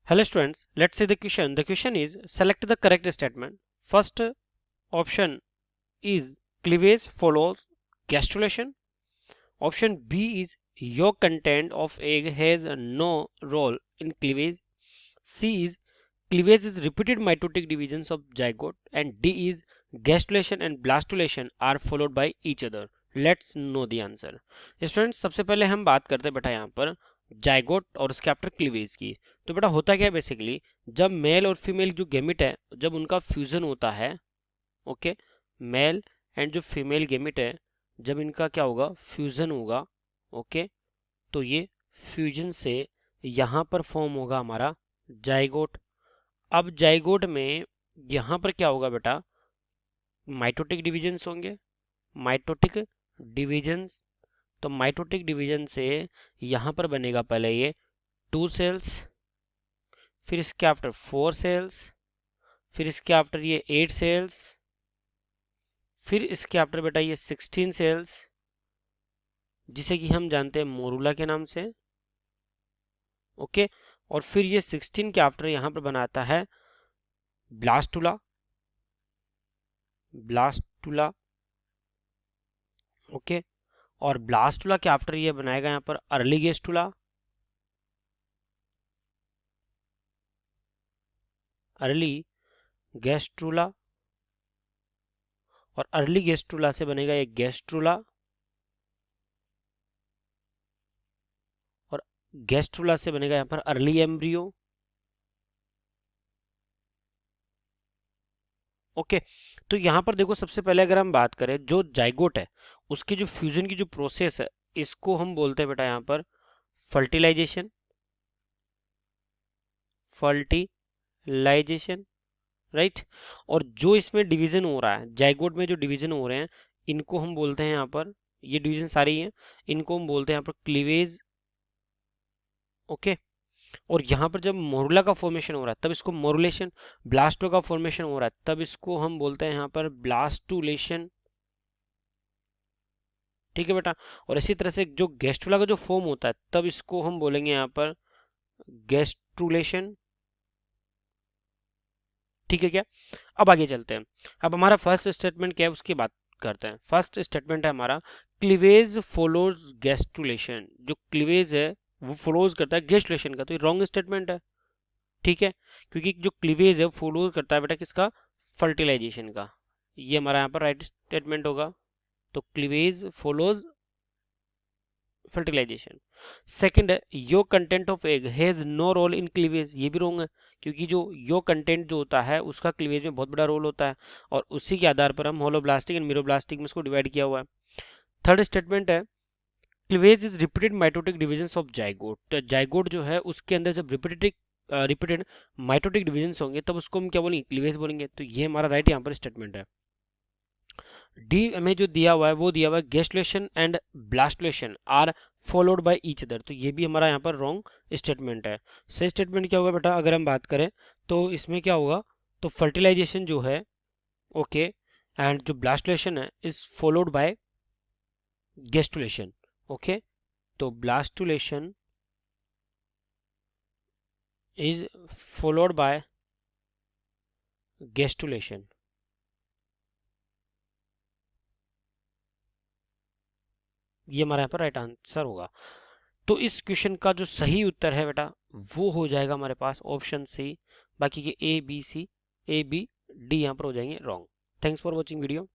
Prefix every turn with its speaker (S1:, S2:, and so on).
S1: Hello students, let's see the question. The question is select the correct statement. First option is cleavage follows gastrulation. Option B is yolk content of egg has no role in cleavage. C is cleavage is repeated mitotic divisions of zygote, and D is gastrulation and blastulation are followed by each other. Let's know the answer. Students सबसे पहले हम बात करते हैं बेटा यहाँ पर zygote और उसके आफ्टर क्लीवेज की। तो बेटा होता क्या है बेसिकली, जब मेल और फीमेल जो गेमिट है जब उनका फ्यूजन होता है, ओके, मेल एंड जो फीमेल गेमिट है जब इनका क्या होगा, फ्यूजन होगा, ओके, तो ये फ्यूजन से यहाँ पर फॉर्म होगा हमारा जाइगोट। अब जाइगोट में यहाँ पर क्या होगा बेटा, माइटोटिक डिविजन्स होंगे, माइटोटिक डिविजन्स। तो माइटोटिक डिवीजन से यहाँ पर बनेगा पहले ये 2 सेल्स, फिर इसके आफ्टर 4 सेल्स, फिर इसके आफ्टर ये 8 सेल्स, फिर इसके आफ्टर बेटा ये 16 सेल्स, जिसे कि हम जानते हैं मोरूला के नाम से, ओके। और फिर ये 16 के आफ्टर यहाँ पर बनाता है ब्लास्टुला, ब्लास्टुला, ओके। और ब्लास्टुला के आफ्टर ये बनाएगा यहाँ पर अर्ली गेस्टुला, अर्ली गेस्ट्रुला, और अर्ली गेस्ट्रुला से बनेगा ये गेस्ट्रुला, और गेस्ट्रुला से बनेगा यहाँ पर अर्ली एम्ब्रियो, ओके। तो यहाँ पर देखो सबसे पहले अगर हम बात करें जो जाइगोट है उसके जो फ्यूजन की जो प्रोसेस है इसको हम बोलते हैं बेटा यहाँ पर फर्टिलाइजेशन, फर्टिलाइजेशन, राइट। और जो इसमें डिवीजन हो रहा है, जाइगोट में जो डिवीजन हो रहे हैं इनको हम बोलते हैं यहाँ पर, ये डिवीजन सारी हैं, इनको हम बोलते हैं यहाँ पर क्लीवेज, ओके। और यहाँ पर जब मोरुला का फॉर्मेशन हो रहा है तब इसको मोरुलेशन, ब्लास्टो का फॉर्मेशन हो रहा है तब इसको हम बोलते हैं यहाँ पर ब्लास्टुलेशन, ठीक है बेटा। और इसी तरह से जो गेस्टुला का जो फॉर्म होता है तब इसको हम बोलेंगे यहाँ पर गेस्ट्रुलेशन, ठीक है क्या। अब आगे चलते हैं। अब हमारा फर्स्ट स्टेटमेंट क्या है उसकी बात करते हैं। फर्स्ट स्टेटमेंट है हमारा क्लीवेज फॉलोज गेस्टुलेशन। जो क्लीवेज है वो फॉलोज करता है गेस्टुलेशन का, तो ये रॉन्ग स्टेटमेंट है, ठीक है, क्योंकि जो क्लीवेज है फॉलो करता है बेटा किसका, फर्टिलाइजेशन का। ये हमारा यहाँ पर राइट स्टेटमेंट होगा। तो क्लीवेज फॉलोज फर्टिलाइजेशन। सेकंड है यो content of egg has no role in cleavage. ये भी रॉन्ग है, क्योंकि जो यो कंटेंट जो होता है उसका क्लीवेज में बहुत बड़ा रोल होता है, और उसी के आधार पर हम होलोब्लास्टिक एंड मीरोब्लास्टिक में इसको डिवाइड किया हुआ है। थर्ड स्टेटमेंट है cleavage is repeated mitotic divisions of zygote. तो जाइगोट जो है उसके अंदर जब रिपीटेड माइटोटिक डिविजन्स होंगे तब उसको हम क्या बोलेंगे, क्लीवेज बोलेंगे। तो ये हमारा राइट यहाँ पर स्टेटमेंट है। डी हमें जो दिया हुआ है वो दिया हुआ है gastrulation and blastulation are followed by each other. तो ये भी हमारा यहाँ पर रॉन्ग स्टेटमेंट है। सही स्टेटमेंट क्या होगा बेटा, अगर हम बात करें तो इसमें क्या होगा, तो फर्टिलाइजेशन जो है, ओके, एंड जो ब्लास्टुलेशन है is followed by gastrulation, okay. तो blastulation is followed by gastrulation. ये हमारे यहाँ पर राइट आंसर होगा। तो इस क्वेश्चन का जो सही उत्तर है बेटा वो हो जाएगा हमारे पास ऑप्शन सी। बाकी के A B C, A B D यहाँ पर हो जाएंगे wrong. Thanks for watching video.